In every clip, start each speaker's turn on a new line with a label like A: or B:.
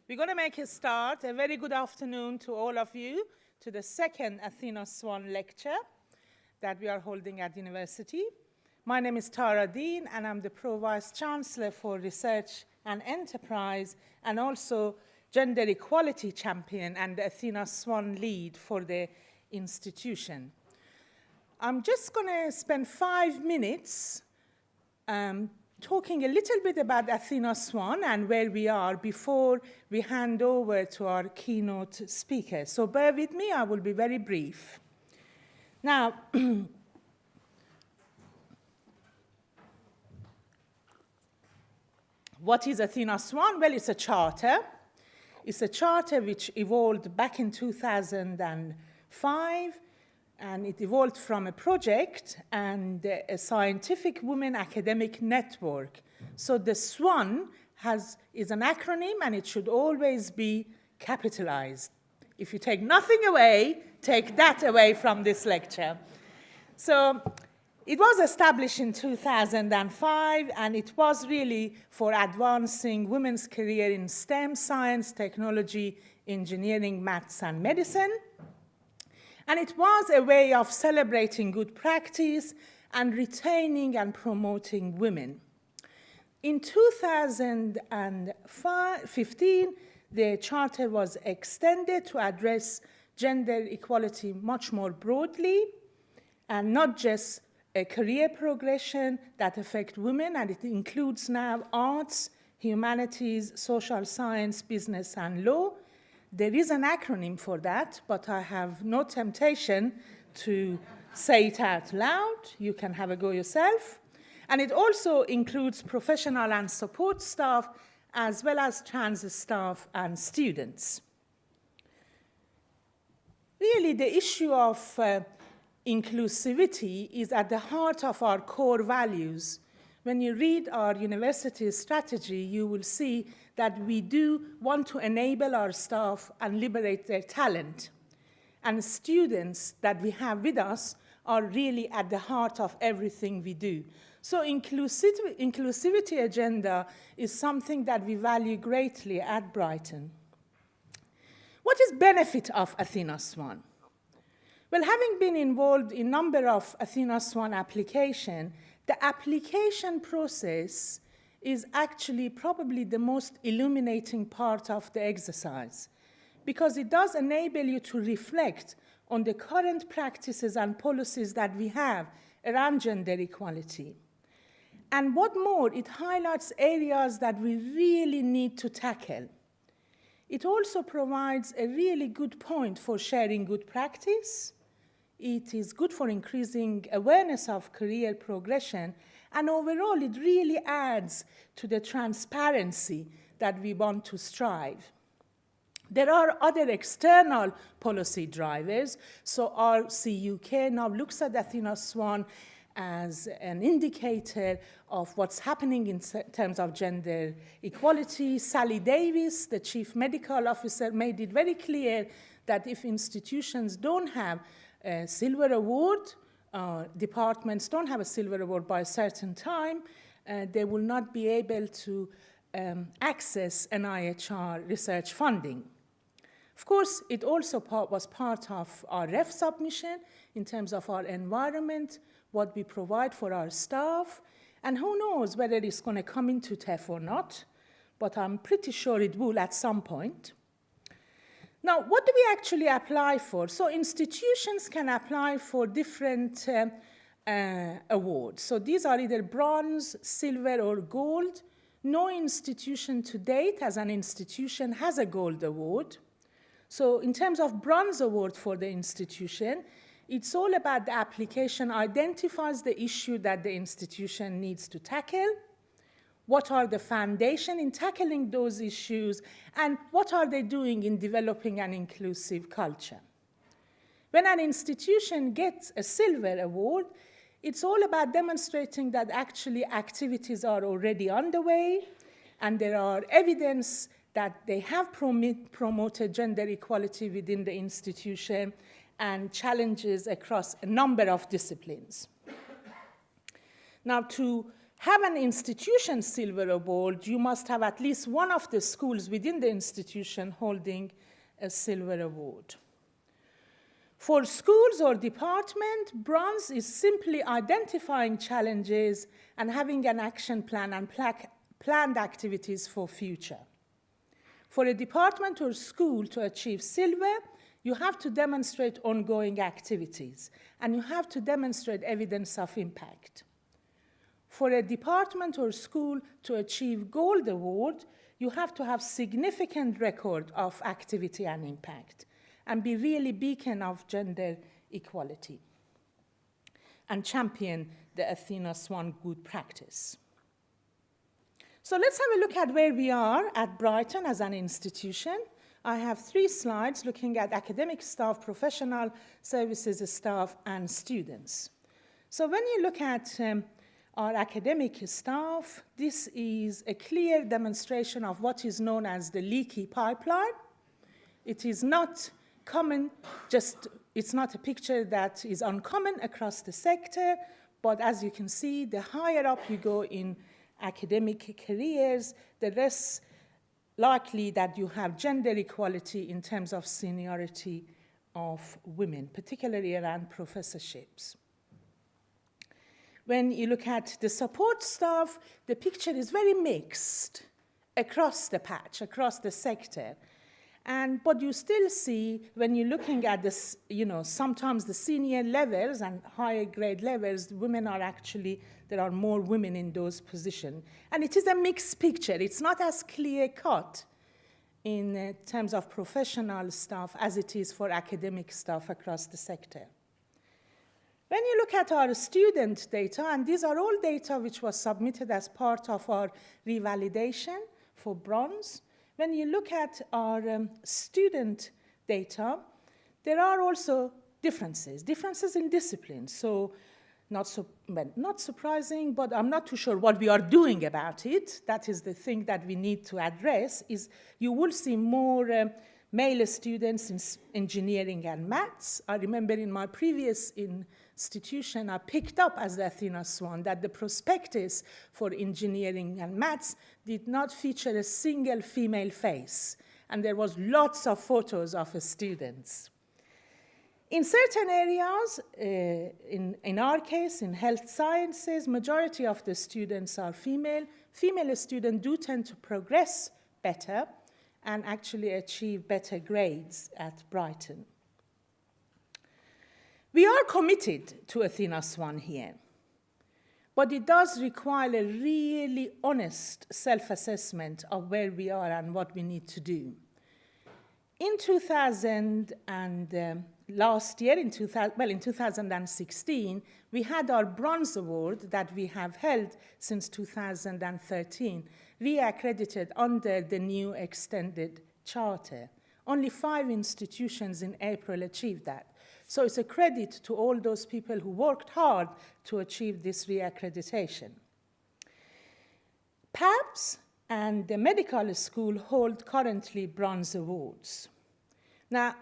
A: We're going to make a start. A very good afternoon to all of you, to the second Athena SWAN lecture that we are holding at university. My name is Tara Dean, and I'm the Pro-Vice Chancellor for Research and Enterprise, and also Gender Equality Champion and the Athena SWAN Lead for the institution. I'm just going to spend 5 minutes talking a little bit about Athena SWAN and where we are before we hand over to our keynote speaker. So bear with me, I will be very brief. Now, what is Athena SWAN? Well, it's a charter. It's a charter which evolved back in 2005, and it evolved from a project and a scientific women academic network. So the SWAN is an acronym, and it should always be capitalized. If you take nothing away, take that away from this lecture. So it was established in 2005, and it was really for advancing women's career in STEM, science, technology, engineering, maths, and medicine. And it was a way of celebrating good practice and retaining and promoting women. In 2015, the charter was extended to address gender equality much more broadly, and not just a career progression that affects women, and it includes now arts, humanities, social science, business, and law. There is an acronym for that, but I have no temptation to say it out loud. You can have a go yourself. And it also includes professional and support staff, as well as trans staff and students. Really, the issue of inclusivity is at the heart of our core values. When you read our university strategy, you will see that we do want to enable our staff and liberate their talent. And students that we have with us are really at the heart of everything we do. So inclusivity agenda is something that we value greatly at Brighton. What is benefit of Athena SWAN? Well, having been involved in a number of Athena SWAN applications, the application process is actually probably the most illuminating part of the exercise, because it does enable you to reflect on the current practices and policies that we have around gender equality. And what more, it highlights areas that we really need to tackle. It also provides a really good point for sharing good practice. It is good for increasing awareness of career progression, and overall, it really adds to the transparency that we want to strive. There are other external policy drivers. So RCUK now looks at Athena SWAN as an indicator of what's happening in terms of gender equality. Sally Davis, the chief medical officer, made it very clear that if institutions don't have a silver award, departments don't have a silver award by a certain time, they will not be able to access NIHR research funding. Of course, it also was part of our REF submission in terms of our environment, what we provide for our staff, and who knows whether it's going to come into TEF or not, but I'm pretty sure it will at some point. Now, what do we actually apply for? So institutions can apply for different awards. So these are either bronze, silver, or gold. No institution to date as an institution has a gold award. So in terms of bronze award for the institution, it's all about the application identifies the issue that the institution needs to tackle, what are the foundation in tackling those issues, and what are they doing in developing an inclusive culture. When an institution gets a silver award, it's all about demonstrating that actually activities are already underway, and there are evidence that they have promoted gender equality within the institution and challenges across a number of disciplines. Now, to have an institution silver award, you must have at least one of the schools within the institution holding a silver award. For schools or department, bronze is simply identifying challenges and having an action plan and planned activities for future. For a department or school to achieve silver, you have to demonstrate ongoing activities, and you have to demonstrate evidence of impact. For a department or school to achieve gold award, you have to have significant record of activity and impact, and be really beacon of gender equality, and champion the Athena SWAN good practice. So let's have a look at where we are at Brighton as an institution. I have 3 slides looking at academic staff, professional services staff, and students. So when you look at our academic staff, this is a clear demonstration of what is known as the leaky pipeline. It is not common, it's not a picture that is uncommon across the sector, but as you can see, the higher up you go in academic careers, the less likely that you have gender equality in terms of seniority of women, particularly around professorships. When you look at the support staff, the picture is very mixed across the patch, across the sector. But you still see, when you're looking at this, sometimes the senior levels and higher grade levels, women are actually, there are more women in those positions. And it is a mixed picture. It's not as clear cut in terms of professional staff as it is for academic staff across the sector. When you look at our student data, and these are all data which was submitted as part of our revalidation for bronze, when you look at our student data, there are also differences in disciplines. So not surprising, but I'm not too sure what we are doing about it. That is the thing that we need to address, is you will see more male students in engineering and maths. I remember in my previous institution, I picked up as the Athena SWAN that the prospectus for engineering and maths did not feature a single female face, and there was lots of photos of students. In certain areas, in our case, in health sciences, majority of the students are female. Female students do tend to progress better and actually achieve better grades at Brighton. We are committed to Athena SWAN here, but it does require a really honest self-assessment of where we are and what we need to do. In 2016, we had our bronze award that we have held since 2013, re-accredited under the new extended charter. Only 5 institutions in April achieved that. So it's a credit to all those people who worked hard to achieve this re-accreditation. PABS and the medical school hold currently bronze awards. Now,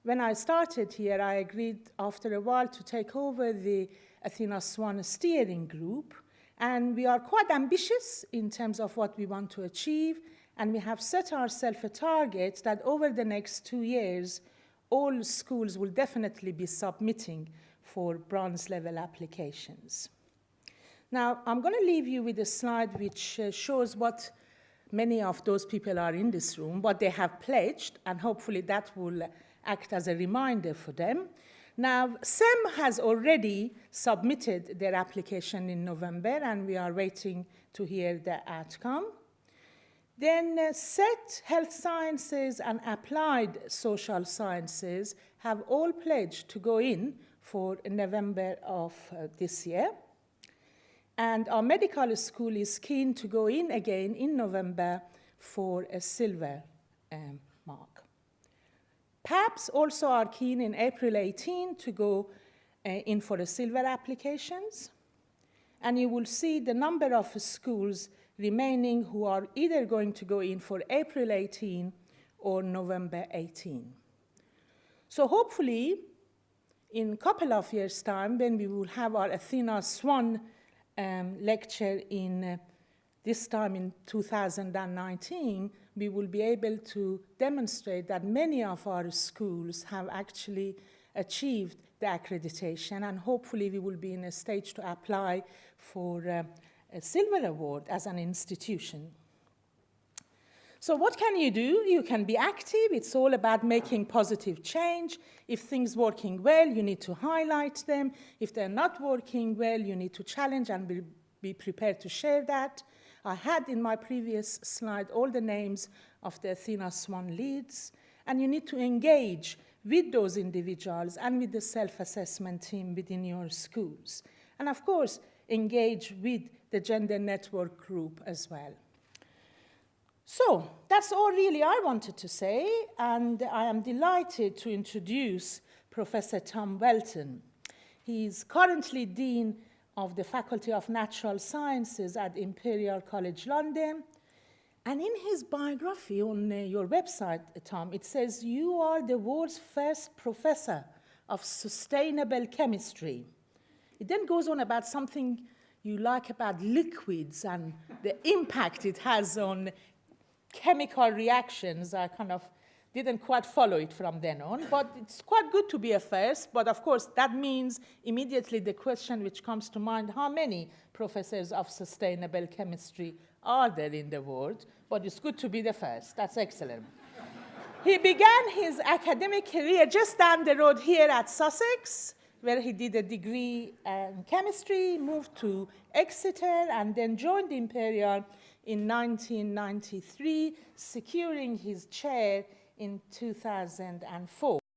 A: when I started here, I agreed after a while to take over the Athena SWAN steering group, and we are quite ambitious in terms of what we want to achieve, and we have set ourselves a target that over the next 2 years, all schools will definitely be submitting for bronze level applications. Now, I'm going to leave you with a slide which shows what many of those people are in this room, what they have pledged, and hopefully that will act as a reminder for them. Now, SEM has already submitted their application in November, and we are waiting to hear the outcome. Then SET, Health Sciences, and Applied Social Sciences have all pledged to go in for November of this year. And our medical school is keen to go in again in November for a silver mark. PABS also are keen in April 18 to go in for the silver applications. And you will see the number of schools remaining who are either going to go in for April 18 or November 18. So hopefully, in a couple of years' time, when we will have our Athena SWAN lecture in this time in 2019, we will be able to demonstrate that many of our schools have actually achieved the accreditation, and hopefully we will be in a stage to apply for a silver award as an institution. So what can you do? You can be active. It's all about making positive change. If things working well, you need to highlight them. If they're not working well, you need to challenge and be prepared to share that. I had in my previous slide all the names of the Athena SWAN leads, and you need to engage with those individuals and with the self-assessment team within your schools. And of course, engage with the gender network group as well. So that's all really I wanted to say, and I am delighted to introduce Professor Tom Welton. He's currently Dean of the Faculty of Natural Sciences at Imperial College London. And in his biography on your website, Tom, it says you are the world's first professor of sustainable chemistry. It then goes on about something you like about liquids and the impact it has on chemical reactions. I kind of didn't quite follow it from then on, but it's quite good to be a first. But of course, that means immediately the question which comes to mind, how many professors of sustainable chemistry are there in the world? But it's good to be the first. That's excellent. He began his academic career just down the road here at Sussex, where he did a degree in chemistry, moved to Exeter, and then joined Imperial in 1993, securing his chair in 2004.